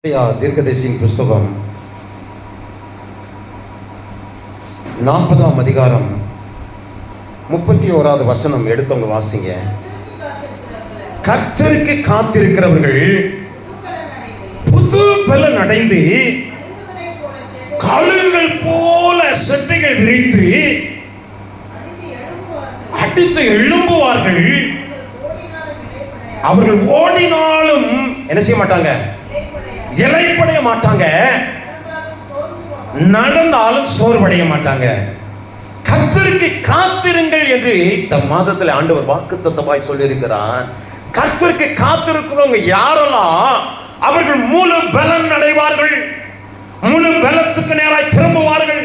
தீர்க்கதரிசியின் புஸ்தகம் 40ஆம் அதிகாரம் 31வது வசனம் எடுத்தவங்க வாசிங்க. கர்த்தருக்கு காத்திருக்கிறவர்கள் புது பலன் அடைந்து கழுகுகள் போல செட்டைகள் விரித்து அடித்து எழும்புவார்கள். அவர்கள் ஓடினாலும் என்ன செய்ய மாட்டாங்க, இளைப்படைய மாட்டாங்க, நடந்தாலும் சோர்வடைய மாட்டாங்க. கர்த்தருக்கு காத்திருங்கள் என்று இந்த மாதத்தில் ஆண்டவர் வாக்குத்தத்தமாய் சொல்லியிருக்கிறார். கர்த்தருக்கு காத்திருக்கிறவங்க யாரெல்லாம் அவர்கள் முழு பலன் அடைவார்கள், முழு பலத்துக்கு நேராய் திரும்புவார்கள்.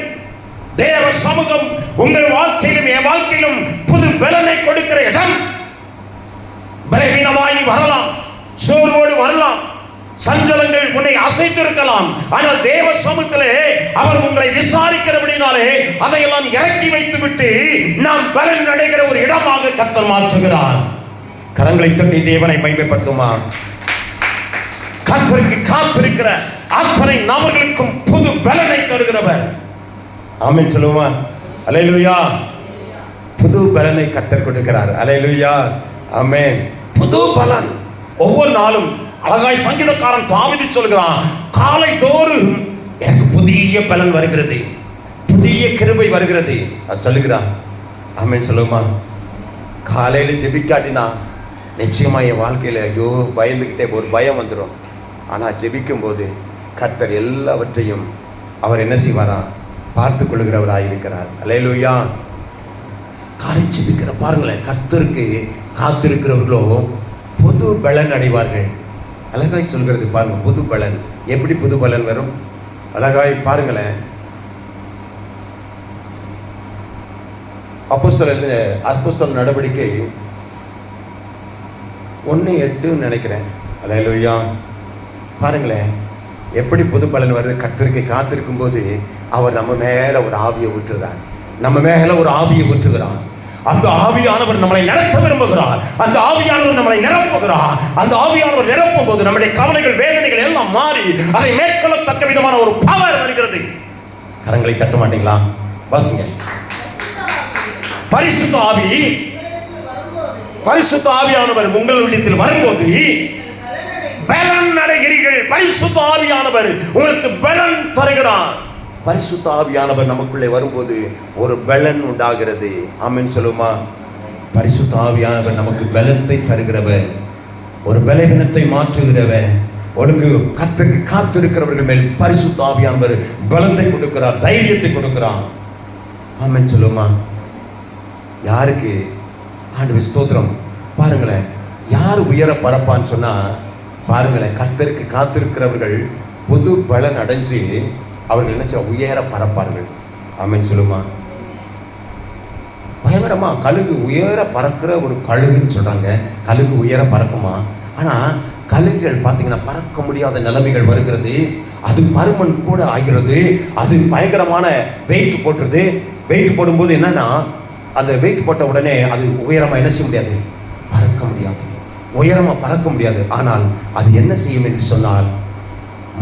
தேவ சமூகம் உங்கள் வாழ்க்கையிலும் என் வாழ்க்கையிலும் புது பலனை கொடுக்கிற இடம். பலவீனமாய் வரலாம், சோர்வோடு வரலாம், சஞ்சலங்கள் உன்னை அசைத்திருக்கலாம். ஆனால் தேவ சமூகத்திலே அவர் உங்களை விசாரிக்கிறபடினாலே அதையெல்லாம் இறக்கி வைத்து விட்டு நாம் பலன் அடைகிற ஒரு இடமாக கர்த்தர் மாற்றுகிறார். கரங்களை தட்டி தேவனை மகிமைப்படுத்துமா. கர்த்தருக்கு காத்திருக்கிற அத்தனை நபர்களுக்கும் புது பலனை தருகிறவர். ஆமென் சொல்லுமா. அல்லேலூயா. புது பலனை கர்த்தர் கொடுக்கிறார். அல்லேலூயா. ஆமென். புது பலன் ஒவ்வொரு நாளும் அழகாய் சங்கீதக்காரன் தாவீது சொல்கிறான், காலை தோறும் எனக்கு புதிய பலன் வருகிறது, புதிய கிருபை வருகிறது சொல்லுகிறான். ஆமென் சொல்லுமா. காலையில ஜெபிக்காட்டினா நிச்சயமா என் வாழ்க்கையில ஐயோ பயந்துகிட்டே ஒரு பயம் வந்துடும். ஆனா ஜெபிக்கும் போது கர்த்தர் எல்லாவற்றையும் அவர் என்ன செய்வாரா, பார்த்து கொள்கிறவராயிருக்கிறார். அல்லேலூயா. காலை ஜெபிக்கிற பாருங்களேன், கர்த்தருக்கு காத்திருக்கிறவர்களோ புது பலன் அடைவார்கள். அழகாய் சொல்கிறது பாருங்க, புது பலன். எப்படி புது பலன் வரும் அழகாய் பாருங்களேன். அப்போஸ்தலர் நடவடிக்கை 1:8 நினைக்கிறேன். அல்லேலூயா. பாருங்களேன் எப்படி புது பலன் வருது. கர்த்தருக்கு காத்திருக்கும் போது அவர் நம்ம மேல ஒரு ஆவியை ஊற்றுகிறார், நம்ம மேல ஒரு ஆவியை ஊற்றுகிறார். அந்த ஆவியானவர் நம்மளை நடத்த விரும்புகிறார், அந்த ஆவியானவர் நம்மளை நிரப்புகிறார். அந்த ஆவியானவர் நிரப்பும் போது நம்முடைய கவலைகள் வேதனைகள் எல்லாம் மாறி அதை மேற்கொள்ளத்தக்க விதமான ஒரு பவர் வருகிறது. கரங்களை தட்ட மாட்டீங்களா? வாசிங்க. பரிசுத்த ஆவி, பரிசுத்த ஆவியானவர் உங்கள் உள்ளத்தில் வரும்போது பலன் அடைகிறீர்கள். பரிசுத்த ஆவியானவர் உங்களுக்கு பலன் தருகிறார். பரிசுத்த ஆவியானவர் நமக்குள்ளே வரும்போது ஒரு பலன் உண்டாகிறது. ஆமென் சொல்லுமா. பரிசுத்த ஆவியானவர் நமக்கு பலத்தை தருகிறவர், ஒரு பலவீனத்தை மாற்றுகிறவர். உனக்கு கர்த்தருக்கு காத்திருக்கிறவர்கள் மேல் பரிசுத்த ஆவியானவர் பலத்தை கொடுக்கிறார், தைரியத்தை கொடுக்கிறார். ஆமென் சொல்லுமா. யாருக்கு ஆண்டவர் ஸ்தோத்திரம். பாருங்களேன், யார் உயர பரப்பான்னு சொன்னா பாருங்களேன், கர்த்தருக்கு காத்திருக்கிறவர்கள் புது பலன் அடைஞ்சு அவர்கள் என்ன செய்ய உயர பறப்பார்கள். ஆமென் சொல்லுமா. பயங்கரமா கழுகு உயர பறக்கிற ஒரு கழுகுன்னு சொல்றாங்க. கழுகு உயர பறக்குமா? ஆனா கழுகுகள் பார்த்தீங்கன்னா பறக்க முடியாத நிலைமைகள் வருகிறது. அது பருமன் கூட ஆகிறது. அது பயங்கரமான வெயிட் போட்டுருது. வெயிட் போடும்போது என்னன்னா அந்த வெயிட் போட்ட உடனே அது உயரமா என்ன செய்ய முடியாது, பறக்க முடியாது, உயரமா பறக்க முடியாது. ஆனால் அது என்ன செய்யும் என்று சொன்னால்,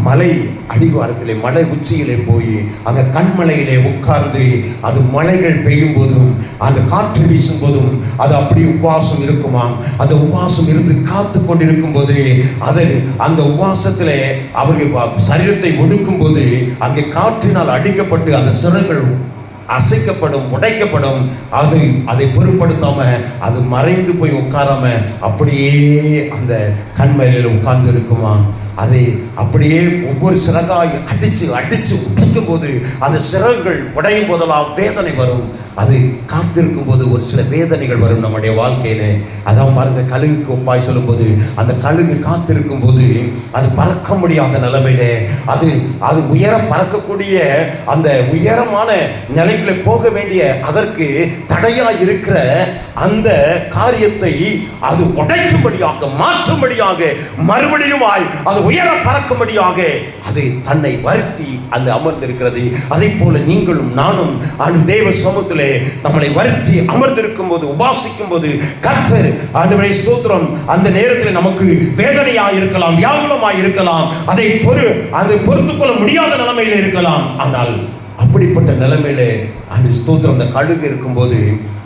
மலை அடிவாரத்திலே மலை உச்சியிலே போய் அங்க கண்மலையிலே உட்கார்ந்து அது மலைகள் பெய்யும் போதும் அந்த காற்று வீசும் போதும் அது அப்படி உபவாசம் இருக்குமாம். அந்த உபவாசம் இருந்து காத்து கொண்டிருக்கும் போது அதை அந்த உபவாசத்திலே அவர்கள் சரீரத்தை ஒடுக்கும் போது அங்கே காற்றினால் அடிக்கப்பட்டு அந்த சிறகுகள் அசைக்கப்படும், உடைக்கப்படும். அதை பொருட்படுத்தாம அது மறைந்து போய் உட்காராம அப்படியே அந்த கண்மலையில உட்கார்ந்து இருக்குமா. அதை அப்படியே ஒவ்வொரு சிறகாய் அடிச்சு அடிச்சு உடைக்கும் போது அந்த சிறகுகள் உடையும் போதெல்லாம் வேதனை வரும். அது காத்திருக்கும் போது ஒரு சில வேதனைகள் வரும் நம்முடைய வாழ்க்கையில. அதான் பாருங்க, கழுகுக்கு ஒப்பாய் சொல்லும் போது அந்த கழுகு காத்திருக்கும் போது அது பறக்க முடியாத நிலைமையில அது உயர பறக்கக்கூடிய அந்த உயரமான நிலைக்குள்ள போக வேண்டிய அதற்கு தடையா இருக்கிற அந்த காரியத்தை அது உடைக்கும்படியாக மாற்றும்படியாக மறுபடியும் அது உயர பறக்கும்படியாக அது தன்னை வருத்தி அந்த அமர்ந்திருக்கிறது. அதை போல நீங்களும் நானும் தேவ சமூகத்திலே நம்மளை வருத்தி அமர்ந்திருக்கும் போது, உபாசிக்கும் போது கர்த்தர் ஆண்டவரே ஸ்தோத்திரம், அந்த நேரத்தில் நமக்கு வேதனையாக இருக்கலாம், வியாகுலமாக இருக்கலாம், அதை பொறுத்துக் கொள்ள முடியாத நிலைமையில் இருக்கலாம். ஆனால் அப்படிப்பட்ட நிலைமையில அந்த ஸ்தோத்திரம், அந்த கழுகு இருக்கும்போது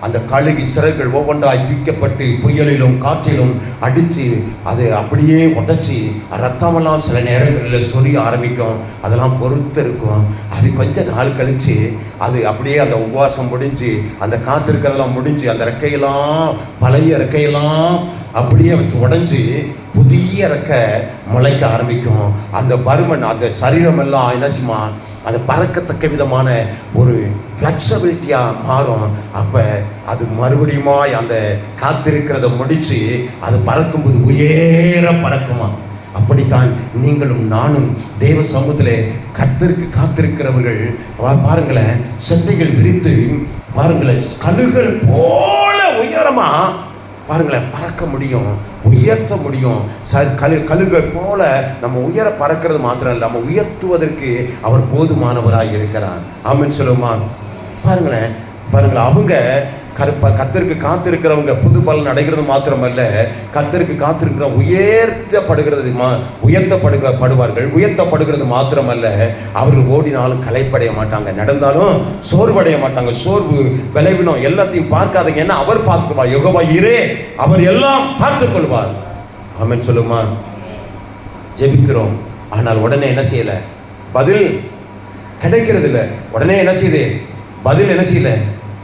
அந்த கழுகு சிறகுகள் ஒவ்வொன்றாய் பிக்கப்பட்டு புயலிலும் காற்றிலும் அடித்து அது அப்படியே உடைச்சி ரத்தமெல்லாம் சில நேரங்களில் சொரிய ஆரம்பிக்கும். அதெல்லாம் பொறுத்து இருக்கும். அது கொஞ்ச நாள் கழித்து அது அப்படியே அந்த உபவாசம் முடிஞ்சு அந்த காத்திருக்கிறதெல்லாம் முடிஞ்சு அந்த ரெக்கையெல்லாம் பழைய ரெக்கையெல்லாம் அப்படியே உடைஞ்சு புதிய ரெக்கை முளைக்க ஆரம்பிக்கும். அந்த பருமன் அந்த சரீரமெல்லாம் என்ன செய்யுமா, அது பறக்கத்தக்க விதமான ஒரு ஃப்ளெக்சிபிலிட்டியாக மாறும். அப்போ அது மறுபடியுமாய் அந்த காத்திருக்கிறத முடித்து அது பறக்கும்போது உயர பறக்குமா. அப்படித்தான் நீங்களும் நானும் தேவ சமூகத்தில் கர்த்தருக்கு காத்திருக்கிறவர்கள் பாருங்களேன், செட்டைகள் விரித்து பாருங்களேன், கழுகுகள் போல உயரமா பாருங்களேன் பறக்க முடியும், உயர்த்த முடியும். கழுகை போல நம்ம உயர பறக்கிறது மாத்திரம் இல்லை, நம்ம உயர்த்துவதற்கு அவர் போதுமானவராக இருக்கிறார். ஆமென் சொல்லுமா. பாருங்களேன் அவங்க கர்த்தருக்கு காத்திருக்கிறவங்க புது பலன் அடைகிறது மாத்திரமல்ல, கர்த்தருக்கு காத்திருக்கிற உயர்த்தப்படுகிறது மாத்திரமல்ல, அவர்கள் ஓடினாலும் களைப்படைய மாட்டாங்க, நடந்தாலும் சோர்வடைய மாட்டாங்க. சோர்வு விளைவினோம் எல்லாத்தையும் பார்க்காதீங்க, என்ன அவர் பார்த்துக்குவார். யெகோவா ஈரே, அவர் எல்லாம் பார்த்துக் கொள்வார். ஆமென் சொல்லுமா. ஜெபிக்கிறோம், ஆனால் உடனே என்ன செய்யல, பதில் கிடைக்கிறது இல்லை. உடனே என்ன செய்யுது, பதில் என்ன செய்யல,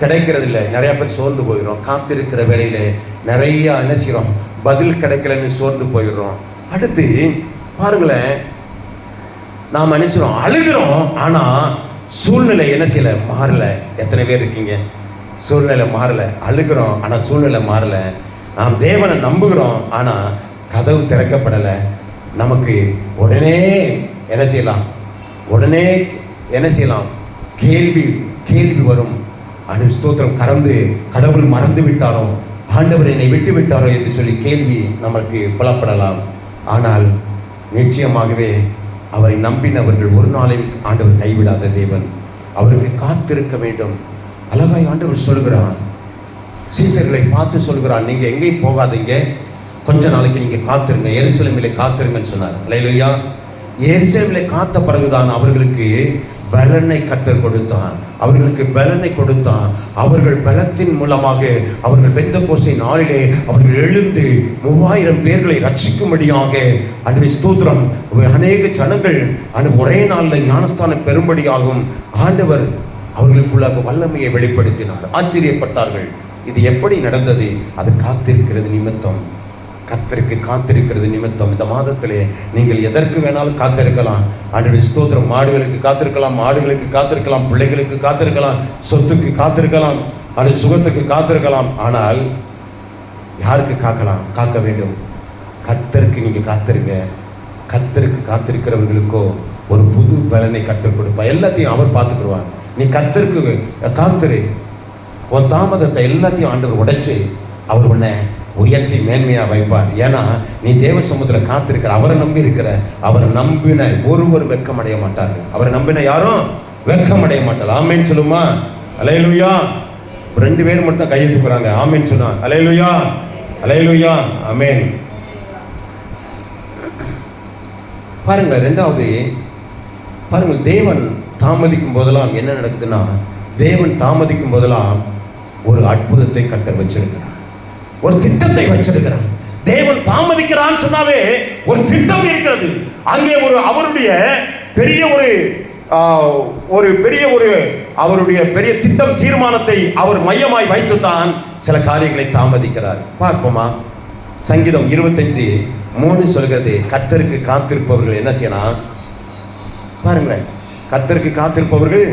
கிடைக்கிறது இல்லை. நிறைய பேர் சோர்ந்து போயிடும். காத்திருக்கிற வேலையில நிறைய என்ன செய்யறோம், பதில் கிடைக்கலன்னு சோர்ந்து போயிடுறோம். அடுத்து பாருங்களேன், நாம் நினைச்சிடும் அழுகிறோம், ஆனா சூழ்நிலை என்ன செய்யல, மாறல. எத்தனை பேர் இருக்கீங்க, சூழ்நிலை மாறல, அழுகிறோம் ஆனா சூழ்நிலை மாறல. நாம் தேவனை நம்புகிறோம் ஆனா கதவு திறக்கப்படலை. நமக்கு உடனே என்ன செய்யலாம், உடனே என்ன செய்யலாம், கேள்வி வரும். ஆண்டவர் ஸ்தோத்திரம், கடவுள் மறந்து விட்டாரோ, ஆண்டவர் என்னை விட்டு விட்டாரோ என்று சொல்லி கேள்வி நமக்கு புலப்படலாம். ஆனால் நிச்சயமாகவே அவரை நம்பினவர்கள் ஒரு நாளில் ஆண்டவர் கைவிடாத தேவன். அவருக்கு காத்திருக்க வேண்டும். அழகாய் ஆண்டவர் சொல்கிறான், சீசர்களை பார்த்து சொல்கிறான், நீங்க எங்கேயும் போகாதீங்க, கொஞ்ச நாளைக்கு நீங்க காத்திருங்க, எருசலேமிலே காத்திருங்கன்னு சொன்னார். அல்லேலூயா. எருசலேமிலே காத்த பிறகுதான் அவர்களுக்கு பலனை கர்த்தர் கொடுத்தான். அவர்கள் பலத்தின் மூலமாக அவர்கள் பெந்தெகோஸ்தே நாளிலே அவர்கள் எழுந்து 3000 பேர்களை ரட்சிக்கும்படியாக ஆண்டவரே ஸ்தோத்திரம், அநேக ஜனங்கள் ஒரே நாளில் ஞானஸ்தானம் பெறும்படியாகும் ஆண்டவர் அவர்களுக்குள்ளாக வல்லமையை வெளிப்படுத்தினார். ஆச்சரியப்பட்டார்கள். இது எப்படி நடந்தது? அது காத்திருக்கிறது நிமித்தம், கர்த்தருக்கு காத்திருக்கிறது நிமித்தம். இந்த மாதத்திலே நீங்கள் எதற்கு வேணாலும் காத்திருக்கலாம். ஆண்டவரே ஸ்தோத்திரம், மாடுகளுக்கு காத்திருக்கலாம், பிள்ளைகளுக்கு காத்திருக்கலாம், சொத்துக்கு காத்திருக்கலாம், அது சுகத்துக்கு காத்திருக்கலாம். ஆனால் யாருக்கு காக்க வேண்டும்? கர்த்தருக்கு நீங்க காத்திருங்க. கர்த்தருக்கு காத்திருக்கிறவர்களுக்கோ ஒரு புது பலனை கர்த்தர் கொடுப்பார். எல்லாத்தையும் அவர் பார்த்துக்குருவார். நீ கர்த்தருக்கு காத்திரு. உன் தாமதத்தை எல்லாத்தையும் ஆண்டவர் உடைச்சு அவர் உன்னை உயர்த்தி மேன்மையா வைப்பார். ஏன்னா நீ தேவ சமூகத்தில் காத்திருக்கிற, அவரை நம்பி இருக்கிற. அவரை நம்பின ஒருவர் வெட்கமடைய மாட்டார்கள். அவரை நம்பின யாரும் வெட்கமடைய மாட்டார். ஆமேன் சொல்லுமா. அல்லேலூயா. 2 பேர் மட்டும் தான் கையெழுத்து போறாங்க. ஆமேன் சொன்னா. அல்லேலூயா, அல்லேலூயா, ஆமேன். பாருங்க, 2வது பாருங்கள், தேவன் தாமதிக்கும் போதெல்லாம் என்ன நடக்குதுன்னா, தேவன் தாமதிக்கும் போதெல்லாம் ஒரு அற்புதத்தை கர்த்தர் வச்சிருக்கிறார், ஒரு திட்டத்தை வச்சிருக்கிறார். தேவன் தாமதிக்கிறான்னு சொன்னாவே ஒரு திட்டம் இருக்கிறது. அங்கே அவருடைய பெரிய அவருடைய பெரிய திட்டம், தீர்மானத்தை அவர் மையமாய் வைத்துத்தான் சில காரியங்களை தாமதிக்கிறார். பார்ப்போமா? சங்கீதம் 25:3 சொல்கிறது, கர்த்தருக்கு காத்திருப்பவர்கள் என்ன செய்யணும் பாருங்களேன். கர்த்தருக்கு காத்திருப்பவர்கள்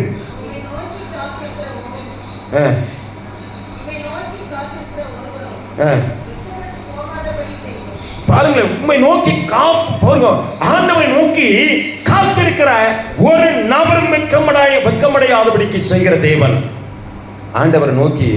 பாருங்களேன், உம்மை நோக்கி ஆண்டவரை நோக்கி காத்திருக்கிற ஒரு நபர் வெட்கமடையாதபடிக்கு செய்கிற தேவன். ஆண்டவரை நோக்கி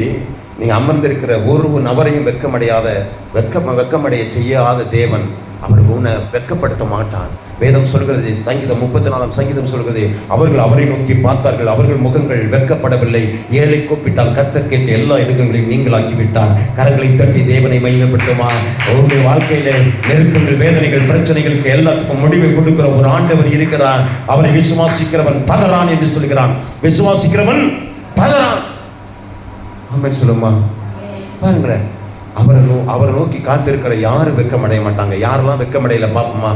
நீங்க அமர்ந்திருக்கிற ஒரு நபரையும் வெட்கமடைய செய்யாத தேவன். அவர் உன்னை வெட்கப்படுத்த மாட்டான். வேதம் சொல்கிறது, சங்கீதம் 34 சங்கீதம் சொல்கிறது, அவர்கள் அவரை நோக்கி பார்த்தார்கள், அவர்கள் முகங்கள் வெட்கப்படவில்லை. ஏழை கூப்பிட்டால் கர்த்தர் கேட்டு எல்லா இடங்களையும் நீங்களாக்கி விட்டார். கரங்களை தட்டி தேவனை மகிமைப்படுத்துமா. அவருடைய வாழ்க்கையில நெருக்கங்கள், வேதனைகள், பிரச்சனைகளுக்கு எல்லாத்துக்கும் முடிவை கொடுக்கிற ஒரு ஆண்டவர் இருக்கிறார். அவரை விசுவாசிக்கிறவன் பதறான் என்று சொல்கிறான். விசுவாசிக்கிறவன் பதறான். ஆமென் சொல்லுமா. பாருங்களேன், அவரை நோக்கி காத்திருக்கிற யாரும் வெட்கமடைய மாட்டாங்க. யாரெல்லாம் வெட்கமடையில பார்ப்போமா?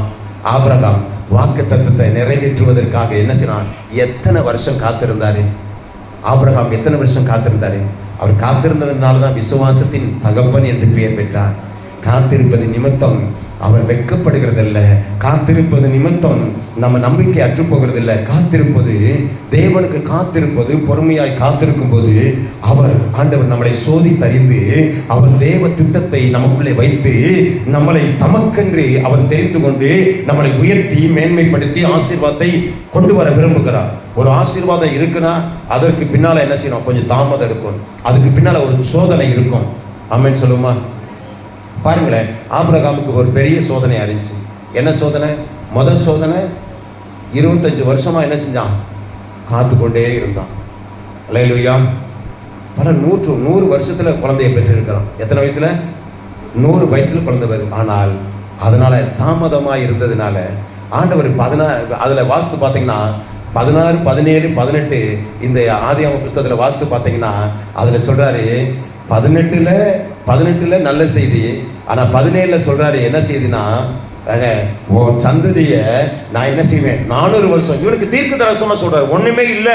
ஆபிரகாம் வாக்குத்தத்தத்தை நிறைவேற்றுவதற்காக என்ன செய்யறான்? எத்தனை வருஷம் காத்திருந்தாரு? ஆபிரகாம் எத்தனை வருஷம் காத்திருந்தாரு? அவர் காத்திருந்ததுனால தான் விசுவாசத்தின் தகப்பன் என்று பெயர் பெற்றார். காத்திருப்பது நிமித்தம் அவர் வெட்கப்படுகிறதில்ல. காத்திருப்பது நிமித்தம் நம்ம நம்பிக்கை அற்று போகிறதில்லை. காத்திருப்பது, தேவனுக்கு காத்திருப்பது, பொறுமையாய் காத்திருக்கும் போது அவர் ஆண்டவர் நம்மளை சோதித்தறிந்து அவர் தேவ திட்டத்தை நமக்குள்ளே வைத்து நம்மளை தமக்கென்று அவர் தெரிந்து கொண்டு நம்மளை உயர்த்தி மேன்மைப்படுத்தி ஆசீர்வாதத்தை கொண்டு வர விரும்புகிறார். ஒரு ஆசீர்வாதம் இருக்குன்னா அதற்கு பின்னால என்ன செய்யணும்? கொஞ்சம் தாமதம் இருக்கும். அதுக்கு பின்னால ஒரு சோதனை இருக்கும். ஆமென் சொல்லுமா. பாருங்களேன், ஆபிரகாமுக்கு ஒரு பெரிய சோதனை அறிஞ்சு. என்ன சோதனை? முதல் சோதனை 25 வருஷமா என்ன செஞ்சான்? காத்து கொண்டே இருந்தான். அல்லேலூயா. பல 100 வருஷத்துல குழந்தையை பெற்றிருக்கிறான். எத்தனை வயசுல? 100 வயசுல குழந்தை வரும். ஆனால் அதனால தாமதமா இருந்ததுனால ஆண்டவர் 16 அதுல வாஸ்து பார்த்தீங்கன்னா 16, 17, 18 இந்த ஆதியாகம புஸ்தகத்துல வாஸ்து பார்த்தீங்கன்னா அதுல சொல்றாரு 18ல நல்ல செய்தி. ஆனா 17ல சொல்றாரு என்ன செய்தினா, உன் சந்ததிய நான் என்ன செய்வேன்? 400 வருஷம். இவனுக்கு தீர்க்க தரிசனமா சொல்றாரு, ஒண்ணுமே இல்ல,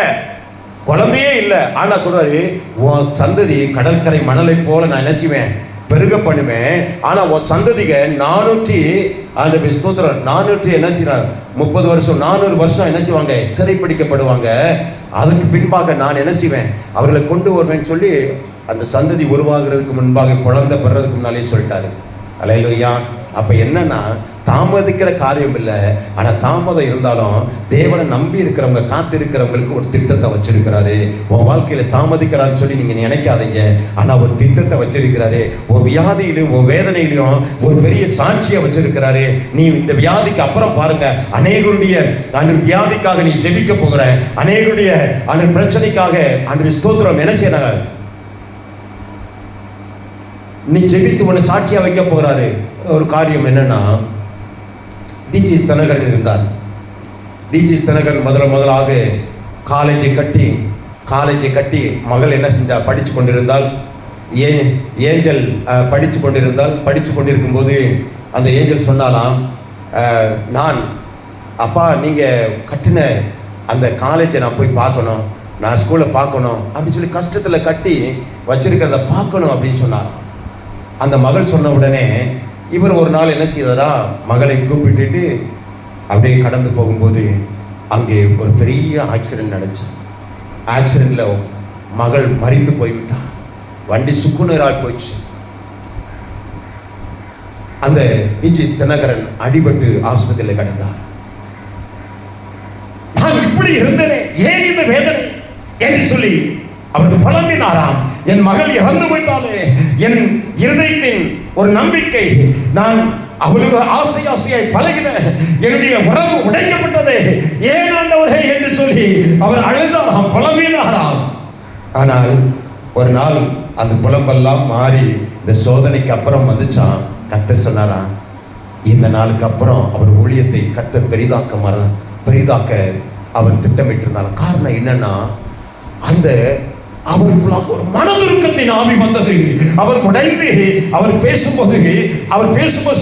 குழந்தையே இல்ல. ஆனா சொல்றாரு, உன் சந்ததி கடற்கரை மணலை போல நான் என்ன செய்வேன்? பெருக பண்ணுவேன். ஆனா உன் சந்ததிக 400 ஸ்தோத்திரம் 400 என்ன செய்யறார்? 30 வருஷம் 400 வருஷம் என்ன செய்வாங்க? சிறைப்பிடிக்கப்படுவாங்க. அதுக்கு பின்பாக நான் என்ன செய்வேன்? அவர்களை கொண்டு வருவேன்னு சொல்லி அந்த சந்ததி உருவாகிறதுக்கு முன்பாக, குழந்தை பெறதுக்கு முன்னாலே சொல்லிட்டாரு. அல்லேலூயா. அப்ப என்னன்னா, தாமதிக்கிற காரியம் இல்லை. ஆனா தாமதம் இருந்தாலும் தேவனை நம்பி இருக்கிறவங்க, காத்திருக்கிறவங்களுக்கு ஒரு திட்டத்தை வச்சிருக்கிறாரு. உன் வாழ்க்கையில தாமதிக்கிறான்னு சொல்லி நீங்க நினைக்காதீங்க. ஆனா ஒரு திட்டத்தை வச்சிருக்கிறாரு. உன் வியாதியிலும் உன் வேதனையிலும் ஒரு பெரிய சாட்சியை வச்சிருக்கிறாரு. நீ இந்த வியாதிக்கு அப்புறம் பாருங்க, அநேகருடைய அந்த வியாதிக்காக நீ ஜெபிக்க போகிற, அநேகருடைய அந்த பிரச்சனைக்காக அந்த ஸ்தோத்திரம் என்ன செய்யறாங்க? நீ ஜெபித்து உன்னை சாட்சியா வைக்க போகிறாரு. ஒரு காரியம் என்னன்னா, டிஜி ஸ்தனகரன் இருந்தார். டிஜி ஸ்தனகரன் முதலாக காலேஜை கட்டி மகள் என்ன செஞ்சா? படித்து கொண்டிருந்தால். ஏஞ்சல் படித்து கொண்டிருக்கும் போது அந்த ஏஞ்சல் சொன்னாலாம், நான் அப்பா நீங்கள் கட்டின அந்த காலேஜை நான் போய் பார்க்கணும், நான் ஸ்கூலை பார்க்கணும் அப்படின்னு சொல்லி கஷ்டத்தில் கட்டி வச்சிருக்கிறத பார்க்கணும் அப்படின்னு சொன்னார். அந்த மகள் சொன்ன உடனே இவர் ஒரு நாள் என்ன செய்தாரா? மகளை கூப்பிட்டுட்டு அப்படியே கடந்து போகும்போது அங்கே ஒரு பெரிய ஆக்சிடென்ட் நடந்துச்சு. ஆக்சிடென்ட்ல மகள் மரித்து போய்விட்டா. வண்டி சுக்குநூறாய் போயிடுச்சு. அந்த டிஜி தினகரன் அடிபட்டு ஆஸ்பத்திரியில் கிடந்தார். நான் இப்படி இருந்தேனே, ஏன் இந்த வேதனை என்று சொல்லி அவர் புலம்பினாராம். என் மகள் இறந்து விட்டாலே, என் இருதயத்தின் ஒரு நம்பிக்கை, நான் அவளுக்கு ஆசையாய் பழகின என்னுடைய உறவு உடைக்கப்பட்டதே, ஏன் ஆண்டவரே என்று சொல்லி அவர் அழுதாராம், புலம்பினாராம். ஆனால் ஒரு நாள் அந்த புலம்பெல்லாம் மாறி இந்த சோதனைக்கு அப்புறம் வந்துச்சான். கர்த்தர் சொன்னாராம், இந்த நாளுக்கு அப்புறம் அவர் ஊழியத்தை கர்த்தர் பெரிதாக்க அவர் திட்டமிட்டிருந்தார். காரணம் என்னன்னா, அந்த அவருக்குள்ளாக ஒரு மனதுருக்கத்தின் ஆவி வந்தது. அவர் உடைந்து அவர் பேசும்போது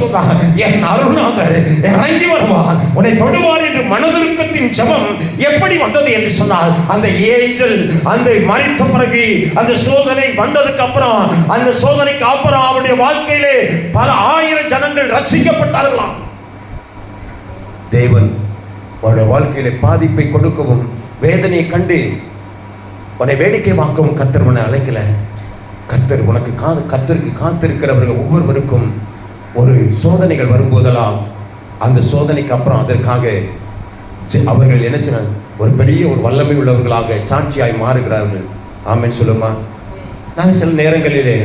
சொன்னார், என் அருள்நாதர் இறங்கி வருவார், உன்னை தொடுவார் என்று மனதுருக்கத்தின் ஜெபம் எப்படி வந்தது என்று சொன்னால், அந்த ஏஞ்சல் அந்த மரித்த பிறகு அந்த சோதனை வந்ததுக்கு அப்புறம், அந்த சோதனைக்கு அப்புறம் அவருடைய வாழ்க்கையிலே பல ஆயிரம் ஜனங்கள் ரட்சிக்கப்பட்டார்களாம். தேவன் அவருடைய வாழ்க்கையிலே பாதிப்பை கொடுக்கவும், வேதனையை கண்டு உன்னை வேடிக்கை பார்க்கவும் கர்த்தர் உன்னை அழைக்கல. கர்த்தர் உனக்கு கர்த்தருக்கு காத்திருக்கிறவர்கள் ஒவ்வொருவருக்கும் ஒரு சோதனைகள் வரும்போதெல்லாம் அந்த சோதனைக்கு அப்புறம் அதற்காக அவர்கள் என்ன செய்யணும்? ஒரு பெரிய ஒரு வல்லமை உள்ளவர்களாக சாட்சியாய் மாறுகிறார்கள். ஆமென் சொல்லுமா. நாங்கள் சில நேரங்களிலே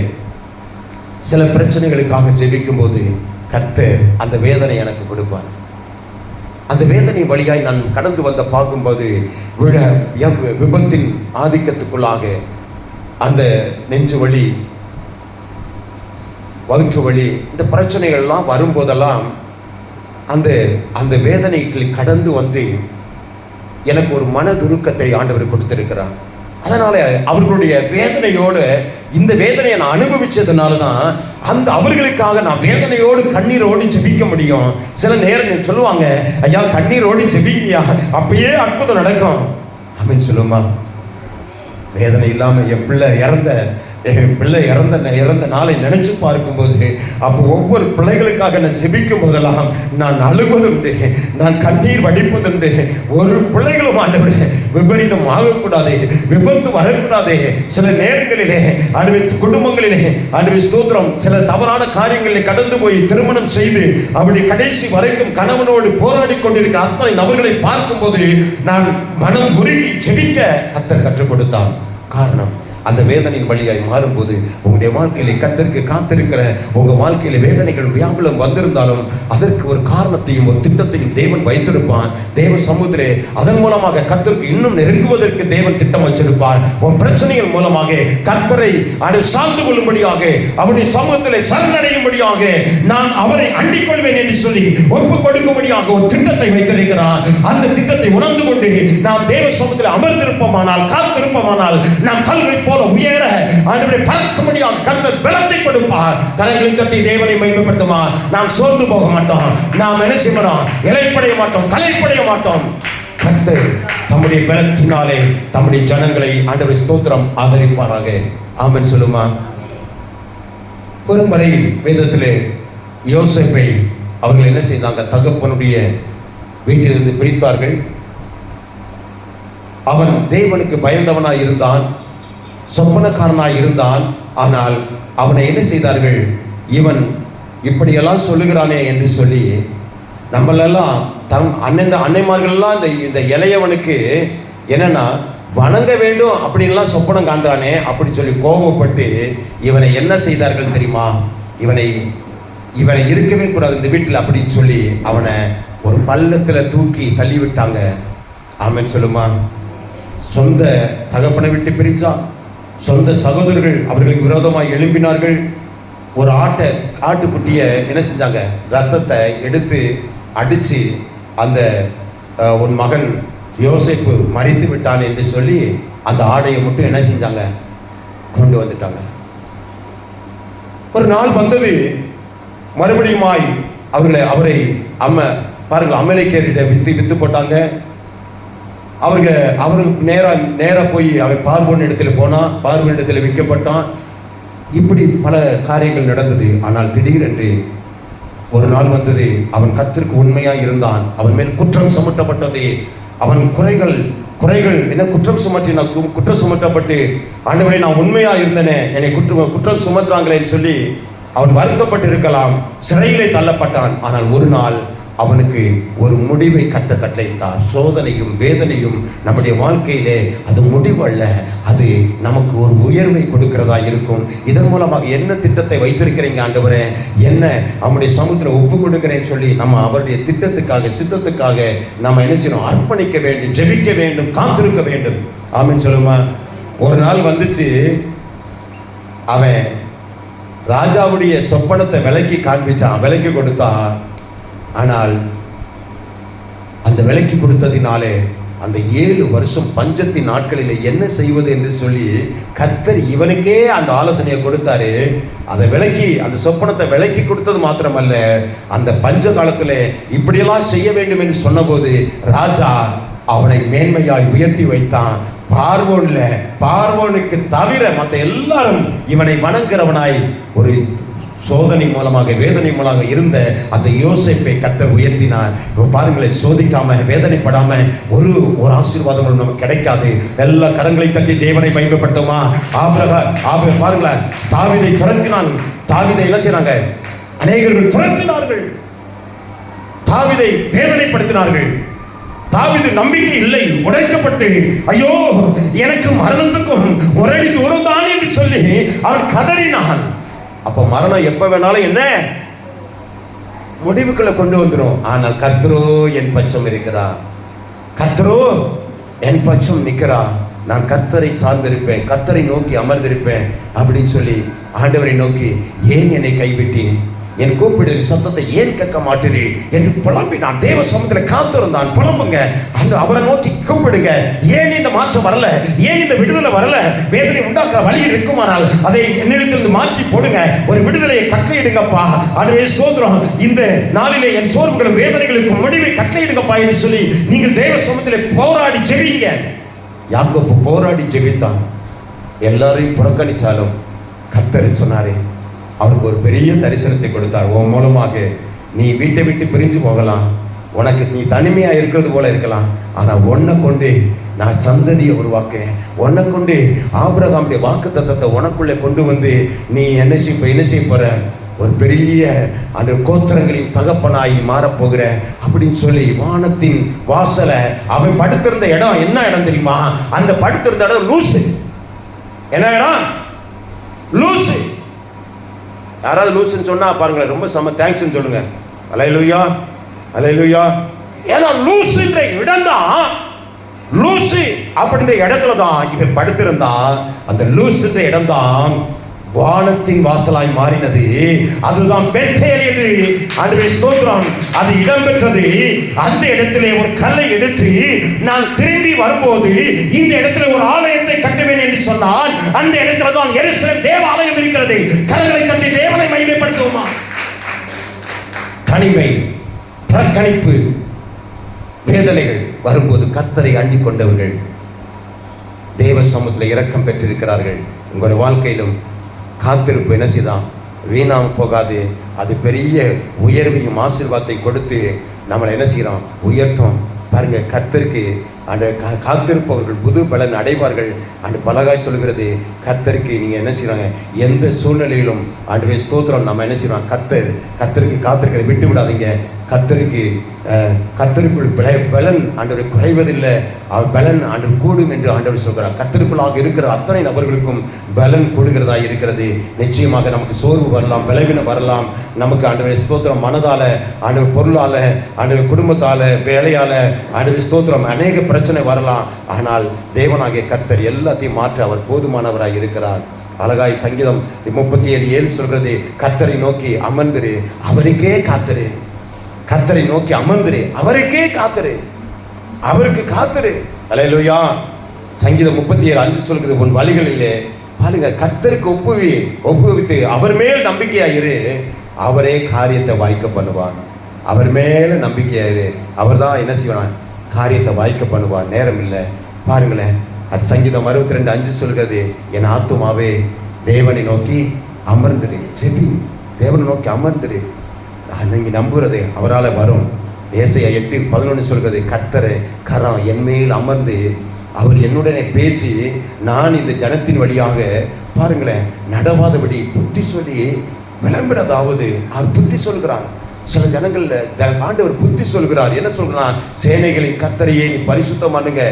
சில பிரச்சனைகளுக்காக ஜெபிக்கும் போது கர்த்தர் அந்த வேதனை எனக்கு கொடுப்பார். அந்த வேதனை வழியாய் நான் கடந்து வந்த பார்க்கும்போது விபத்தின் ஆதிக்கத்துக்குள்ளாக அந்த நெஞ்சு வலி, வயிற்று வலி, இந்த பிரச்சனைகள்லாம் வரும்போதெல்லாம் அந்த வேதனைகளை கடந்து வந்து எனக்கு ஒரு மனதுருக்கத்தை ஆண்டவர் கொடுத்திருக்கிறார். அதனால அவர்களுடைய வேதனையோடு இந்த வேதனையை நான் அனுபவிச்சதுனால தான் அந்த அவர்களுக்காக நான் வேதனையோடு கண்ணீரோடு ஜெபிக்க முடியும். சில நேரம் சொல்லுவாங்க, ஐயா கண்ணீரோடு ஜெபிங்கயா, அப்பயே அற்புதம் நடக்கும் அப்படின்னு சொல்லுமா. வேதனை இல்லாம என் பிள்ளை இறந்த நாளை நினைச்சு பார்க்கும்போது, அப்போ ஒவ்வொரு பிள்ளைகளுக்காக நான் ஜெபிக்கும் போதெல்லாம் நான் அழுவதுண்டு, நான் கண்ணீர் வடிப்பதுண்டு. ஒரு பிள்ளைகளும் ஆண்டவரே விபரீதம் ஆகக்கூடாது, விபத்து வரக்கூடாது. சில நேரங்களிலே ஆண்டவரே குடும்பங்களிலே ஆண்டவரே ஸ்தோத்திரம், சில தவறான காரியங்களில் கடந்து போய் திருமணம் செய்து அப்படி கடைசி வரைக்கும் கணவனோடு போராடி கொண்டிருக்கிற அத்தனை நபர்களை பார்க்கும்போது நான் மனம் உருகி ஜெபிக்க கர்த்தர் கற்றுக் கொடுத்தான். காரணம், அந்த வேதனையின் வழியாய் மாறும்போது உங்களுடைய வாழ்க்கையில கர்த்தருக்கு காத்திருக்கிற உங்க வாழ்க்கையில வேதனைகள் வியாபலம் வந்திருந்தாலும் அதற்கு ஒரு காரணத்தையும் ஒரு திட்டத்தையும் தேவன் வைத்திருப்பான். தேவ சமூகத்திலே அதன் மூலமாக கர்த்தருக்கு இன்னும் நெருங்குவதற்கு தேவன் திட்டம் வச்சிருப்பான். உன் பிரச்சனைகள் மூலமாக கர்த்தரை சார்ந்து கொள்ளும்படியாக, அவருடைய சமூகத்திலே சரணடையும்படியாக, நான் அவரை அண்டிக் கொள்வேன் என்று சொல்லி ஒப்பு கொடுக்கும்படியாக ஒரு திட்டத்தை வைத்திருக்கிறான். அந்த திட்டத்தை உணர்ந்து கொண்டு நாம் தேவ சமூகத்தில் அமர்ந்திருப்போமானால், காத்திருப்போமானால், நாம் கல்வி போல உயர ஆண்டவரே பறக்கும்படியாக கர்த்தர் பலத்தை கொடுப்பார். கரங்களை தட்டி தேவனை மகிமைப்படுத்துமா. நாம் சோர்ந்து போக மாட்டோம், நாம் என்ன செய்யணும், இலைப்படைய மாட்டோம், கலைப்படைய மாட்டோம். கர்த்தர் தம்முடைய பலத்தினாலே தம்முடைய ஜனங்களை ஆண்டவரே ஸ்தோத்திரம் ஆதரிப்பாராக. ஆமென் சொல்லுமா. ஒருமுறை வேதத்திலே யோசேப்பை அவர்கள் என்ன செய்தாங்க, தகப்பனுடைய வீட்டிலிருந்து பிரித்தார்கள். அவன் தேவனுக்கு பயந்தவனாய் இருந்தான், சொப்பனக்காரனாய் இருந்தான். ஆனால் அவனை என்ன செய்தார்கள், இவன் இப்படியெல்லாம் சொல்லுகிறானே என்று சொல்லி நம்மளெல்லாம் அன்னைமார்கள்லாம் இந்த இளையவனுக்கு என்னன்னா வணங்க வேண்டும் அப்படின்லாம் சொப்பனம் காண்றானே அப்படி சொல்லி கோபப்பட்டு இவனை என்ன செய்தார்கள் தெரியுமா, இவனை இருக்கவே கூடாது இந்த வீட்டில் அப்படின்னு சொல்லி அவனை ஒரு பள்ளத்துல தூக்கி தள்ளி விட்டாங்க. ஆமென் சொல்லுமா. சொந்த தகப்பனை விட்டு பிரிஞ்சான். சொந்த சகோதரர்கள் அவர்களுக்கு விரோதமாக எழும்பினார்கள். ஒரு ஆட்டுக்குட்டியை என்ன செஞ்சாங்க, ரத்தத்தை எடுத்து அடித்து அந்த உன் மகன் யோசேப்பு மரித்து விட்டான் என்று சொல்லி அந்த ஆடையை மட்டும் என்ன செஞ்சாங்க, கொண்டு வந்துட்டாங்க. ஒரு நாள் வந்தது, மறுபடியுமாய் அவரை பாருங்கள் அமலேக்கியர்கிட்ட வித்து போட்டாங்க. அவருக்கு நேராக போய் அவன் பார்வோன் இடத்துல போனான், பார்வோன் இடத்துல விற்கப்பட்டான். இப்படி பல காரியங்கள் நடந்தது. ஆனால் திடீரென்று ஒரு நாள் வந்தது, அவன் கர்த்தருக்கு உண்மையாக இருந்தான். அவன் மேல் குற்றம் சுமத்தப்பட்டது. அவன் குறைகள் என்ன குற்றம் சுமத்தப்பட்டு ஆண்டவரே நான் உண்மையா இருந்தேனே, என்னை குற்றம் சுமத்துறாங்களேன்னு சொல்லி அவன் வருத்தப்பட்டு இருக்கலாம், சிறையிலே தள்ளப்பட்டான். ஆனால் ஒரு நாள் அவனுக்கு ஒரு முடிவை கட்டளையிட்டார். சோதனையும் வேதனையும் நம்முடைய வாழ்க்கையிலே அது முடிவு அல்ல, அது நமக்கு ஒரு உயர்வை கொடுக்கிறதா இருக்கும். இதன் மூலமாக என்ன திட்டத்தை வைத்திருக்கிறீங்க ஆண்டவரே, என்ன நம்முடைய சமூகத்தில் ஒப்பு கொடுக்கிறேன்னு சொல்லி நம்ம அவருடைய திட்டத்துக்காக சித்தத்துக்காக நம்ம என்ன செய்யணும், அர்ப்பணிக்க வேண்டும், ஜெபிக்க வேண்டும், காத்திருக்க வேண்டும். ஆமென் சொல்லுமா. ஒரு நாள் வந்துச்சு, அவன் ராஜாவுடைய சொப்பனத்தை விலைக்கு காண்பிச்சான், விலைக்கு கொடுத்தான். ஆனால் அந்த விலைக்கு கொடுத்ததினாலே அந்த 7 வருஷம் பஞ்சத்தின் நாட்களில் என்ன செய்வது என்று சொல்லி கர்த்தர் இவனுக்கே அந்த ஆலோசனையை கொடுத்தாரு. அதை விலைக்கு, அந்த சொப்பனத்தை விலைக்கு கொடுத்தது மாத்திரமல்ல, அந்த பஞ்ச காலத்தில் இப்படியெல்லாம் செய்ய வேண்டும் என்று சொன்னபோது ராஜா அவனை மேன்மையாய் உயர்த்தி வைத்தான். பார்வோனுக்கு தவிர மற்ற எல்லாரும் இவனை வணங்குறவனாய் ஒரு சோதனை மூலமாக வேதனை மூலமாக இருந்த அந்த யோசேப்பை கர்த்தர் உயர்த்தினார். பாருங்களேன், சோதிக்காம வேதனைப்படாம ஒரு ஆசீர்வாதங்களும் நமக்கு கிடைக்காது. எல்லா கரங்களை தட்டி தேவனை மகிமைப்படுத்துமா. பாருங்களேன், தாவீதை துரத்தினான். தாவீதை என்ன செய்றாங்க, அநேகர்கள் துரத்தினார்கள், தாவீதை வேதனைப்படுத்தினார்கள். தாவீது நம்பிக்கை இல்லை, உடைக்கப்பட்டு ஐயோ எனக்கு மரணத்துக்கும் ஒரு அடி தூரம் தான் என்று சொல்லி அவன் கதறினான். அப்ப மரணம் எப்ப வேணாலும் என்ன முடிவுக்குள்ள கொண்டு வந்துடும். ஆனால் கர்த்தரோ என் பட்சம் இருக்கிறார், கர்த்தரோ என் பட்சம் நிற்கிறார். நான் கர்த்தரை சார்ந்திருப்பேன், கர்த்தரை நோக்கி அமர்ந்திருப்பேன் அப்படின்னு சொல்லி ஆண்டவரை நோக்கி, ஏன் என்னை கைவிட்டேன், என் கூப்பிடுதல் சத்தத்தை ஏன் கேட்க மாட்டேன் என்று புலம்பி நான் தேவ சமூகத்தில் காத்திருந்தான். புலம்புங்க, அந்த அவரை நோக்கி கூப்பிடுங்க. ஏன் இந்த மாற்றம் வரல, ஏன் இந்த விடுதலை வரல, வேதனை உண்டாக்குற வழி இருக்குமானால் அதை என்னிடத்திலிருந்து மாற்றி போடுங்க, ஒரு விடுதலையை கட்டளையிடுங்கப்பா. அதுவே ஸ்தோத்திரம். இந்த நாளிலே என் சோர்வுகளும் வேதனைகளுக்கும் முடிவை கட்டளையிடுங்கப்பா என்று சொல்லி நீங்கள் தேவ சமூகத்தில் போராடி ஜெபிங்க. யாக்கோபு போராடி ஜெபித்தான். எல்லாரையும் புறக்கணிச்சாலும் கர்த்தர் சொன்னாரே, அவருக்கு ஒரு பெரிய தரிசனத்தை கொடுத்தார். உன் மூலமாக நீ வீட்டை விட்டு பிரிஞ்சு போகலாம், உனக்கு நீ தனிமையாக இருக்கிறது போல இருக்கலாம், ஆனால் உன்னை கொண்டு நான் சந்ததியை உருவாக்கேன், உன்னை கொண்டு ஆபிரகாமுடைய வாக்குத்தத்தத்தை உனக்குள்ளே கொண்டு வந்து நீ என்ன செய்ய போற, ஒரு பெரிய அந்த கோத்திரங்களின் தகப்பனாய் நீ மாறப்போகிற அப்படின்னு சொல்லி வானத்தின் வாசலை அவன் படுத்திருந்த இடம் என்ன இடம் தெரியுமா? அந்த படுத்திருந்த இடம் லூசு. என்ன இடம்? லூசு. யாராவது லூசுன்னு சொன்னா பாருங்களேன், ரொம்ப செம தேங்க்ஸ்ன்னு சொல்லுங்க. அல்லேலூயா, அல்லேலூயா. ஏன்னா லூசுன்ற இடம் தான், லூசு அப்படின்ற இடத்துல தான் இவன் படுத்திருந்தா. அந்த லூசுன்ற இடம் தான் வானத்தின் வாசலாய் மாறினது. அதுதான் பெத்தேல் என்று ஆண்டவரே ஸ்தோத்திரம். அது இடம்பெற்றது. அந்த இடத்திலே ஒரு கல்லை எடுத்து நான் திரும்பி வரும்போது இந்த இடத்துல ஒரு ஆலயத்தை கட்டுவேன் என்று சொன்னால் அந்த இடத்துல தான் எருசலேம் தேவாலயம் இருக்கிறது. கரங்களை தட்டி தேவனை மகிமைப்படுத்துவோமா? தனிமை, புறக்கணிப்பு, வேதனைகள் வரும்போது கர்த்தரை அண்டிக் கொண்டவர்கள் தேவ சமூகத்தில் இரக்கம் பெற்றிருக்கிறார்கள். உங்களுடைய வாழ்க்கையிலும் காத்திருப்பு என்ன செய்தான் வீணாமல் போகாது. அது பெரிய உயர்வையும் ஆசீர்வாதத்தை கொடுத்து நம்மளை என்ன செய்யறோம், உயர்த்தும். பாருங்க, கர்த்தருக்கு அந்த காத்திருப்பவர்கள் புது பலன் அடைவார்கள். அந்த பலகாய் சொல்கிறது, கர்த்தருக்கு நீங்க என்ன செய்யறாங்க, எந்த சூழ்நிலையிலும் ஆண்டவே ஸ்தோத்திரம் நம்ம என்ன செய்யறோம், கர்த்தருக்கு காத்திருக்கிறதை விட்டு விடாதீங்க. கர்த்தருக்குள் பலன் ஆண்டவர் குறைவதில்லை, பலன் ஆண்டவர் கூடும் என்று ஆண்டவர் சொல்கிறார். கர்த்தருக்குள்ளாக இருக்கிற அத்தனை நபர்களுக்கும் பலன் கூடுகிறதா இருக்கிறது. நிச்சயமாக நமக்கு சோர்வு வரலாம், பலவீனம் வரலாம். நமக்கு ஆண்டவர் ஸ்தோத்திரம் மனதால, ஆண்டவர் பொருளால, ஆண்டவர் குடும்பத்தால, வேலையால ஆண்டவர் ஸ்தோத்திரம் அநேக பிரச்சனை வரலாம். ஆனால் தேவனாகிய கர்த்தர் எல்லாத்தையும் மாற்ற அவர் போதுமானவராய் இருக்கிறார். அழகாய் சங்கீதம் 37:7 சொல்கிறது, கர்த்தரை நோக்கி அமர்ந்திரு, அவருக்கே காத்திரு. கர்த்தரை நோக்கி அமர்ந்திரு, அவருக்கே காத்திரு, அவருக்கு காத்திரு. அல்லேலூயா. சங்கீதம் 37:5 சொல்கிறது, உன் வழிகளிலே பாருங்க, கர்த்தருக்கு ஒப்புவித்து அவர் மேல் நம்பிக்கையாயிரு, அவரே காரியத்தை வாய்க்க பண்ணுவார். அவர் மேல நம்பிக்கையாயிரு, அவர் தான் என்ன செய்வான், காரியத்தை வாய்க்க பண்ணுவார். நேரம் இல்லை பாருங்களேன். அது சங்கீதம் 62:5 சொல்கிறது, என் ஆத்துமாவே தேவனை நோக்கி அமர்ந்திரு, ஜெபி, தேவனை நோக்கி அமர்ந்திரு, நீங்க நம்புறது அவரால் வரும். ஏசாயா 8:11 சொல்கிறது, கர்த்தரை கரம் என் மேல் அமர்ந்து அவர் என்னுடனே பேசி நான் இந்த ஜனத்தின் வழியாக பாருங்களேன் நடவாதபடி புத்தி சொல்லி விளம்பினதாவது அவர் புத்தி சொல்கிறார். சில ஜனங்கள்ல ஆண்டவர் புத்தி சொல்கிறார். என்ன சொல்கிறார், சேனைகளின் கர்த்தரையே நீ பரிசுத்தம் பண்ணுங்க.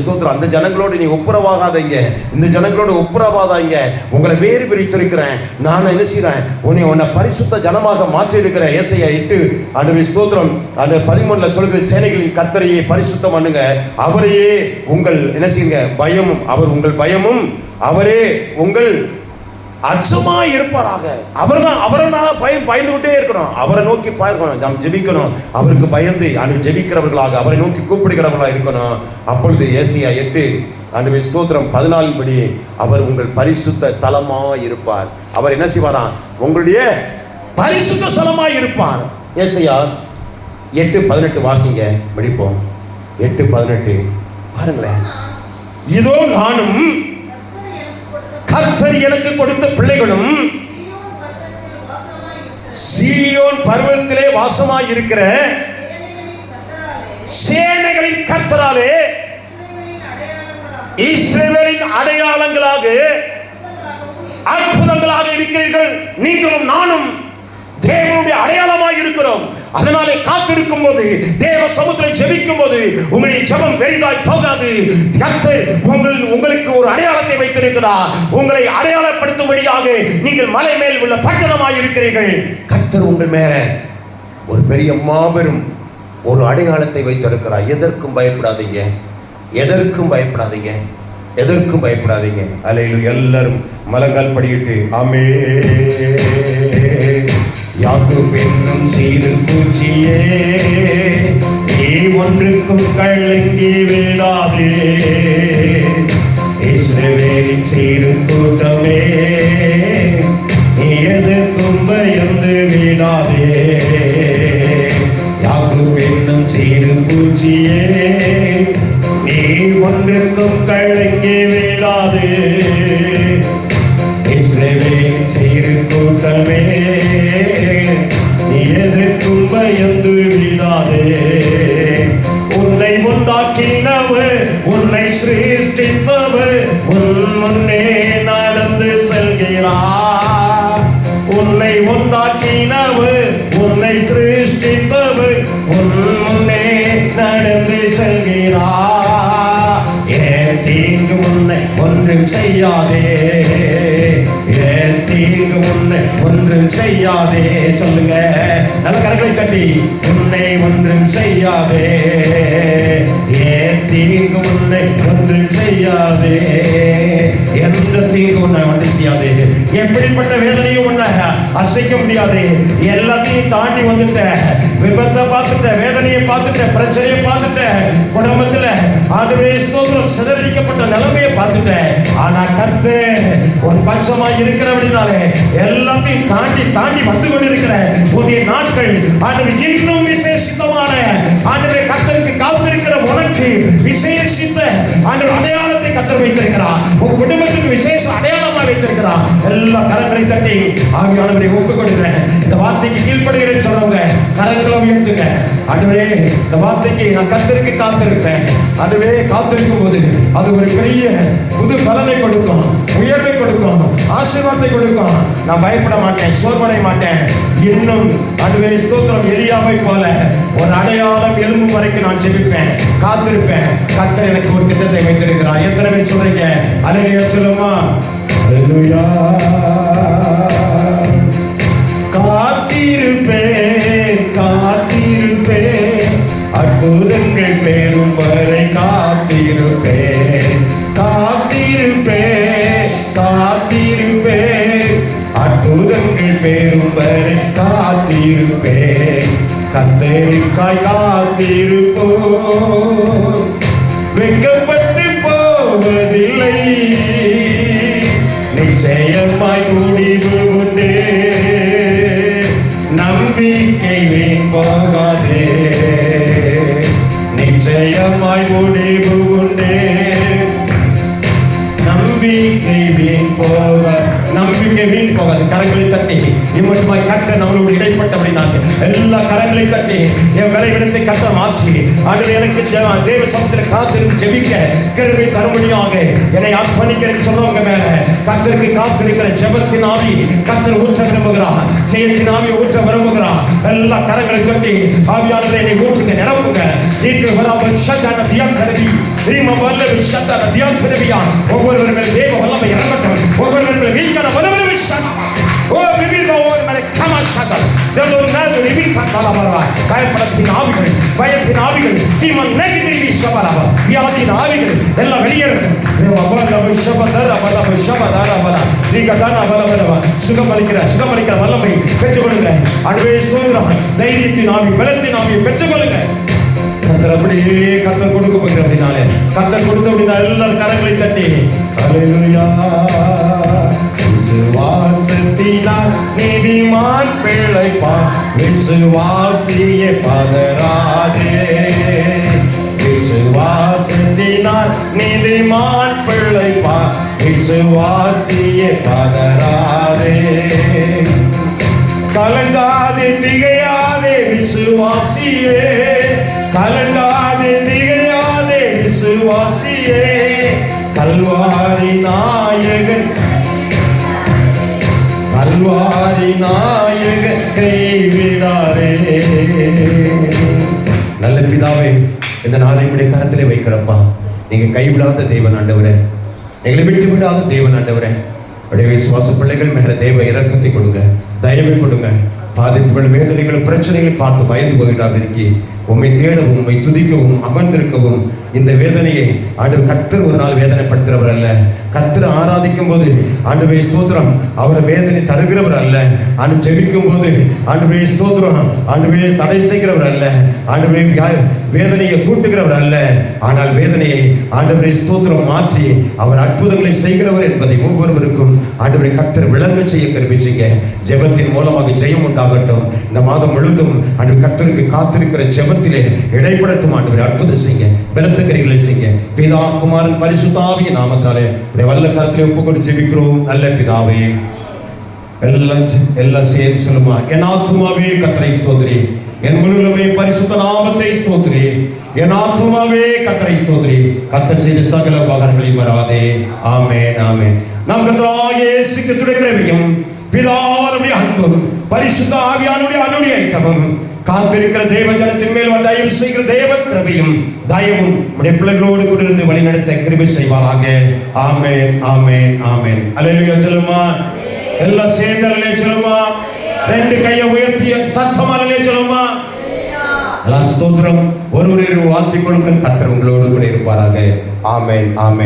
ஸ்தோத்திரம். அந்த ஜனங்களோடு நீ ஒப்புரவாகாதீங்க, இந்த ஜனங்களோடு ஒப்புரவாதாங்க, உங்களை வேறு பிரித்திருக்கிறேன், நான் என்ன செய்யறேன், உன்னை பரிசுத்த ஜனமாக மாற்றி இருக்கிறேன். ஏசாயா 8 ஸ்தோத்திரம் 13 சொல்கிறது, சேனைகளின் கர்த்தரையே பரிசுத்தம் பண்ணுங்க, அவரையே உங்கள் என்ன செய்யுங்க பயமும், அவர் உங்கள் பயமும், அவரே உங்கள் அச்சமா இருப்பாராக. அவரை பயந்துகிட்டே இருக்கணும், அவரை நோக்கி பார்க்கணும், நாம் ஜெபிக்கணும், அவருக்கு பயந்து ஜெபிக்கிறவர்களாக, அவரை நோக்கி கூப்பிடுகிறவர்களாக இருக்கணும். அப்பொழுது ஏசாயா 8 ஸ்தோத்திரம் 14 படி அவர் உங்கள் பரிசுத்த ஸ்தலமா இருப்பார். அவர் என்ன செய்வாராம், உங்களுடைய பரிசுத்த ஸ்தலமா இருப்பார். ஏசாயா 8:18 வாசிங்க, படிப்போம். 8:18 பாருங்களேன். இதோ நானும் கர்த்தர் எனக்கு கொடுத்த பிள்ளைகளும் சீயோன் பர்வதத்திலே வாசமாய் இருக்கிற சேனைகளின் கர்த்தராலே இஸ்ரவேலின் அடையாளங்களாக அற்புதங்களாக இருக்கிறீர்கள். நீங்களும் நானும் தேவனுடைய அடையாளமாய் இருக்கிறோம். அதனாலே காத்திருக்கும் போது, தேவ சமூகத்தில் ஜெபிக்கும் போது உங்களுடைய ஜெபம் வெறிதாய் போகாது. கர்த்தர் உங்களுக்கு ஒரு அடையாளத்தை வைத்திருக்கிறார். உங்களை அடையாளப்படுத்தும்படியாக நீங்கள் மலை மேல் உள்ள பட்டணமாய் இருக்கிறீர்கள். கர்த்தர் உங்கள் மேல ஒரு பெரிய மாபெரும் ஒரு அடையாளத்தை வைத்திருக்கிறார். எதற்கும் பயப்படாதீங்க, எதற்கும் பயப்படாதீங்க, எதற்கும் பயப்படாதீங்க. அல்லேலூயா. எல்லாரும் மலங்கால் படியிட்டு ஆமே. யாக்கோபு என்னும் சிறு பூச்சியே, நீ ஒன்றுக்கும் கலங்கி விடாதே. இஸ்ரவேலின் சிறு கூட்டமே, நீ எதற்கும் பயந்து விடாதே. யாக்கோபு என்னும் சிறு பூச்சியே, நீ ஒன்றுக்கும் கலங்கி விடாதே. இஸ்ரவேலின் சிறு கூட்டமே, நீ எதற்கும் பயந்து விடாதே. உன்னை உண்டாக்கினவர், உன்னை சிருஷ்டித்தவர் உன் முன்னே நடந்து செல்கிறார். உன்னை உண்டாக்கினவர், உன்னை சிருஷ்டித்தவர் உன் முன்னே நடந்து செல்கிறார். ஏன் தீங்கு உன்னை ஒன்றும் செய்யாதே, ஏன் தீங்கு உன்னை ஒன்றும் செய்யாதே. சொல்லுங்க நல்ல கரங்களை தட்டி, உன்னை ஒன்றும் செய்யாதே, ஏன் தீங்கு உன்னை ஒன்றும் செய்யாதே. எந்த தீங்கு உன்னை ஒன்று செய்யாதே. எப்படிப்பட்ட வேதனையும் உன்னை அசைக்க முடியாது. எல்லாத்தையும் தாண்டி வந்துட்ட, விபத்தை பார்த்துட்ட, வேதனையை பார்த்துட்ட, பிரச்சனையை பார்த்துட்ட, குடும்பத்துல ஆண்டவரே ஸ்தோத்திரம் சிதறடிக்கப்பட்ட நிலைமையை பார்த்துட்ட. ஆனா கர்த்தர் ஒரு பட்சமாய் இருக்கிறபடினாலே எல்லாத்தையும் தாண்டி தாண்டி வந்து கொண்டிருக்கிற உன்னுடைய நாட்கள் ஆண்டவர் இன்னும் விசேஷித்தமான ஆண்டவரே கர்த்தருக்கு காத்திருக்கிற உனக்கு விசேஷித்த ஆண்டவர் அடையாளத்தை கர்த்தர் வைத்திருக்கிறார். உன் குடும்பத்துக்கு விசேஷ அடையாளமா வைத்திருக்கிறார். எல்லா கரங்களை தட்டி ஆவியானவரை ஒப்புக் கொடுக்கிறேன். இந்த வார்த்தைக்கு கீழ்ப்படுகிறேன்னு சொல்றவங்க கரங்களை உயர்த்துங்க. ஆண்டவரே இந்த வார்த்தைக்கு நான் கர்த்தருக்கு காத்திருப்பேன். அதுவே காத்திருக்கும் போது அது ஒரு பெரிய புது பலனை கொடுக்கும், உயர்வை கொடுக்கும், ஆசீர்வாதத்தை கொடுக்கும். நான் பயப்பட மாட்டேன், சோர்வடைய மாட்டேன். இன்னும் அதுவே ஸ்தோத்திரம் எலியாவை போல ஒரு அடையாளம் எழும்பும் வரைக்கும் நான் ஜெபிப்பேன், காத்திருப்பேன். கர்த்தர் எனக்கு ஒரு திட்டத்தை வைத்திருக்கிறார். எத்தனை பேர் சொல்றீங்க அல்லேலூயா சொல்லுமா? அல்லேலூயா. காத்திருப்பேன், காத்திருப்பேன், அற்புதங்கள் பெறும் வரை காத்திருப்பேன். காத்திருப்பேன், காத்திருப்பேன், அற்புதங்கள் பெறும் வரை காத்திருப்பேன். கர்த்தருக்காய் காத்திருப்போம், வெட்கப்பட்டு போவதில்லை. நிச்சயமாய் முடிவு உண்டு, நம்பிக்கை வீண் போகாதே. நிச்சயமாய் முடிவு உண்டு, நம்பிக்கை வீண் போகாது. நம்பிக்கை வீண் போகாது. கரங்களை தட்டி இம்மட்டுமாய் கர்த்தர் நம்மளோடு இடைப்பட்டபடினால எல்லா கரங்களை தட்டி என் விளைவிடத்தை கர்த்தர் மாற்றி ஆண்டவரே எனக்கு தேவ சமூகத்தில் காத்திருந்து ஜெபிக்க கிருபை தரும்படியாக என்னை அர்ப்பணிக்கிறேன் சொல்றவங்க மேல கர்த்தருக்கு காத்திருக்கிற ஜெபத்தின் ஆவி கர்த்தர் ஊற்ற விரும்புகிறார், ஜெயத்தின் ஆவி ஊற்ற விரும்புகிறார். எல்லா கரங்களை தட்டி ஆவியானவரை என்னை ஊற்றுங்க, நிரப்புங்க. நீற்று வராமல் சட்டான தியாகரவி ரீம வல்லவி சட்டான தியாகரவியா ஒவ்வொருவர் மேல் தேவ வல்லமை இறங்கட்டும். ஒவ்வொருவர் மேல் வீக்கான வல்லமை சட்டான ஓ பிபிதோ மேலே கமா சட்டான தேவன் நாடு ரிவிகா தலவரா பயப்படத்தின் ஆவிகள், பயத்தின் ஆவிகள், தீமன் நெகிதிரி சபரவ வியாதியின் ஆவிகள் எல்லாம் வெளியேறட்டும். வல்லமை சபதர வல்லமை சபதர வல நீகதான வல்லவரவ சுகமளிக்கிற வல்லமை பெற்றுக்கொள்ளுங்க. அதுவே ஸ்தோத்திரம். தைரியத்தின் ஆவி, பலத்தின் ஆவியை பெற்றுக்கொள்ளுங்க. கர்த்தர் அப்படியே கர்த்தர் கொடுக்க போகிற அப்படினாலே கர்த்தர் கொடுத்த அப்படின்னா எல்லாரும் கரங்களை தட்டி அல்லேலூயா. விசுவாசத்தினால் நீதிமான் பிழைப்பான், விசுவாசியே பதறாதே. விசுவாசத்தினால் நீதிமான் பிழைப்பான், விசுவாசியே பதறாதே. கலங்காதே திகையாதே விசுவாசியே, கலங்காதே திகையாதே விசுவாசியே. கல்வாரி நாயகன், கல்வாரி நாயகன் கைவிடாதே. நல்ல பிதாவே, இந்த நாளை உடைய கரத்திலே வைக்கிறப்பா. நீங்க கைவிடாத தேவன் ஆண்டவரே, எங்களை விட்டு விடாத தேவன் ஆண்டவரே. உடைய விசுவாச பிள்ளைகள் மேல தேவ இரக்கத்தை கொடுங்க, தயவை கொடுங்க. பாதிப்புகள், வேதனைகள், பிரச்சனைகளை பார்த்து பயந்து போயிடாதிருக்கி உம்மை தேடவும், உம்மை துதிக்கவும், அமர்ந்திருக்கவும் இந்த வேதனையை ஆண்டவர் கர்த்தர் ஒரு நாள் வேதனைப்படுத்துகிறவர் அல்ல. கர்த்தர் ஆராதிக்கும் போது ஆண்டவரே ஸ்தோத்திரம், அவரை வேதனை தருகிறவர் அல்ல. ஆண்டு ஜெபிக்கும் போது ஆண்டவரே ஸ்தோத்திரம், ஆண்டவரே தடை செய்கிறவர் அல்ல. ஆண்டவரே வேதனையை கூட்டுகிறவர் அல்ல. ஆனால் வேதனையை ஆண்டவரே ஸ்தோத்திரம் மாற்றி அவர் அற்புதங்களை செய்கிறவர் என்பதை ஒவ்வொருவருக்கும் ஆண்டவரை கர்த்தர் விளங்க செய்ய கற்பிச்சிங்க. ஜெபத்தின் மூலமாக ஜெயம் உண்டாகட்டும். இந்த மாதம் முழுவதும் ஆண்டவர் கர்த்தருக்கு காத்திருக்கிற ஜெபத்திலே இடைப்படுத்தும் ஆண்டவரை அற்புதம் செய்யுங்க, பலத்த கிரிகளை செய்யுங்க. பிதா, குமாரன், பரிசுத்த ஆவியின் நாமத்தினாலே வல்ல கரத்திலே ஒப்புக்கொண்டு ஜெபிக்கிறோம் நல்ல பிதாவே. எல்லாம் சேர்ந்து சொல்லுமா, என் ஆத்துமாவே கர்த்தரை ஸ்தோத்திரி, என் முழுவதுமே பரிசுத்த நாமத்தை ஸ்தோத்திரி, என் ஆத்துமாவே கர்த்தரை ஸ்தோத்திரி, கர்த்தர் செய்த சகல உபகாரங்களையும் மறவாதே. ஆமென், ஆமென். நம் கர்த்தராகிய இயேசு கிறிஸ்துவின் கிருபையும், பிதாவினுடைய அன்பும், பரிசுத்த ஆவியானுடைய அனுடைய ஐக்கியமும், காத்திருக்கிற தேவ ஜனத்தின் மேல் தயவு செய்கிற தேவ கிருபையும் தயவும் உடைய பிள்ளைகளோடு கூட இருந்து வழிநடத்த கிருபை செய்வாராக. ஆமென், ஆமென், ஆமென். அல்லேலூயா சொல்லுமா, எல்லாம் சேர்ந்து அல்லேலூயா சொல்லுமா, ரெண்டு கையை உயர்த்தி சத்தமா அல்லேலூயா சொல்லுமா. எல்லாம் ஸ்தோத்திரம். ஒருவரை வாழ்த்திக் கொள்ளுங்கள். கர்த்தர் உங்களோடு கூட இருப்பாராக. ஆமென், ஆமென்.